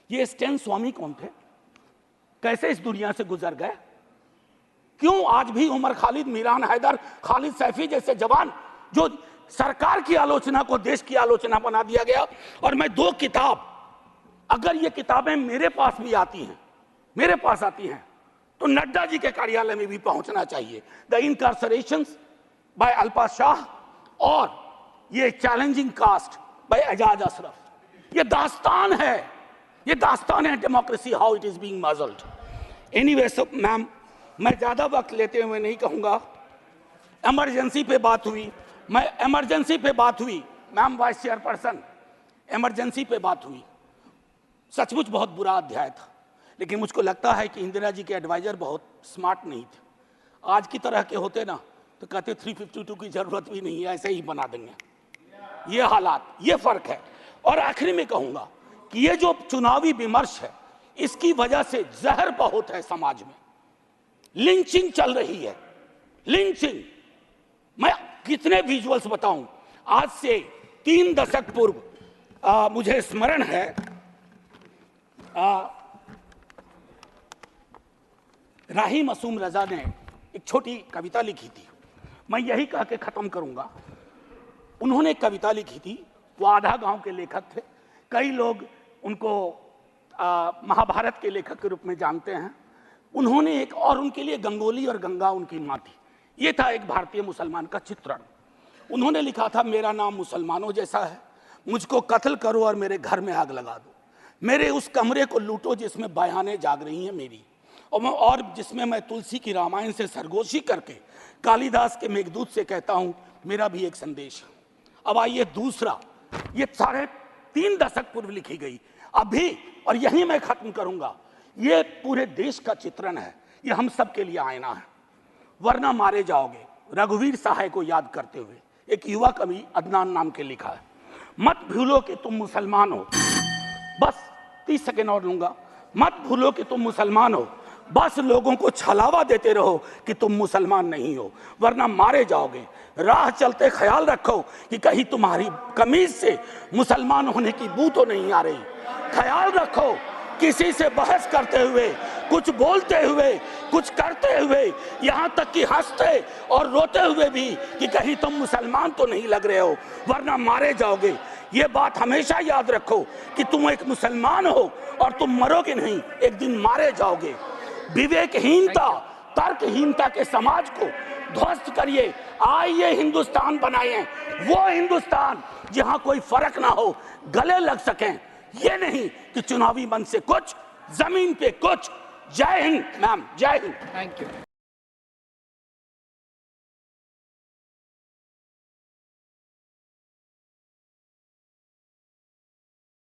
ये स्टैन स्वामी कौन थे? कैसे इस दुनिया से गुजर गए? क्यों आज भी उमर खालिद, मीरान हैदर, खालिद सैफी जैसे जवान जो सरकार की आलोचना को देश की आलोचना बना दिया गया। और मैं दो किताब, अगर ये किताबें मेरे पास भी आती हैं, मेरे पास आती हैं, तो नड्डा जी के कार्यालय में भी पहुंचना चाहिए। The incarcerations by Alpa Shah और ये challenging caste by Ejaz Ashraf. ये दास्तान है, ये दास्तान है democracy, how it is being muzzled. Anyway so ma'am, मैं ज्यादा वक्त लेते हुए नहीं कहूंगा। इमरजेंसी पे बात हुई, मैं इमरजेंसी पे बात हुई मैम, वाइस चेयरपर्सन, इमरजेंसी पे बात हुई। सचमुच बहुत बुरा अध्याय था, लेकिन मुझको लगता है कि इंदिरा जी के एडवाइजर बहुत स्मार्ट नहीं थे। आज की तरह के होते ना तो कहते 352 की जरूरत भी नहीं है, ऐसे ही बना देंगे। ये हालात, ये फर्क है। और आखिरी में कहूंगा कि ये जो चुनावी विमर्श है, इसकी वजह से जहर बहुत है समाज में। लिंचिंग चल रही है, लिंचिंग। मैं कितने विजुअल्स बताऊं। आज से 3 दशक पूर्व मुझे स्मरण है, राही मासूम रजा ने एक छोटी कविता लिखी थी। मैं यही कह के खत्म करूंगा। उन्होंने एक कविता लिखी थी, वो आधा गांव के लेखक थे। कई लोग उनको महाभारत के लेखक के रूप में जानते हैं। उन्होंने एक, और उनके लिए गंगोली और गंगा उनकी माँ थी। ये था एक भारतीय मुसलमान का चित्रण। उन्होंने लिखा था, मेरा नाम मुसलमानों जैसा है, मुझको कत्ल करो और मेरे घर में आग लगा दो, मेरे उस कमरे को लूटो जिसमें बयानें जाग रही हैं मेरी, और जिसमें मैं तुलसी की रामायण से सरगोशी करके कालिदास के मेघदूत से कहता हूं मेरा भी एक संदेश है। अब आइए दूसरा, ये 3.5 दशक पूर्व लिखी गई अभी, और यही मैं खत्म करूंगा। ये पूरे देश का चित्रण है, ये हम सब के लिए आईना है। वरना मारे जाओगे, रघुवीर सहाय को याद करते हुए एक युवा कवि अदनान नाम के लिखा है। मत भूलो कि तुम मुसलमान हो, बस 30 सेकेंड और लूंगा। मत भूलो कि तुम मुसलमान हो, बस लोगों को छलावा देते रहो कि तुम मुसलमान नहीं हो, वरना मारे जाओगे। राह चलते ख्याल रखो कि कहीं तुम्हारी कमीज से मुसलमान होने की बू तो नहीं आ रही। ख्याल रखो किसी से बहस करते हुए, कुछ बोलते हुए, कुछ करते हुए, यहाँ तक कि हंसते और रोते हुए भी, कि कहीं तुम मुसलमान तो नहीं लग रहे हो, वरना मारे जाओगे। ये बात हमेशा याद रखो कि तुम एक मुसलमान हो और तुम मरोगे नहीं, एक दिन मारे जाओगे। विवेकहीनता, तर्कहीनता के समाज को ध्वस्त करिए। आइए हिंदुस्तान बनाइए, वो हिंदुस्तान जहां कोई फर्क ना हो, गले लग सकें। ये नहीं कि चुनावी मंच से कुछ, जमीन पे कुछ। जय हिंद मैम, जय हिंद। Thank you.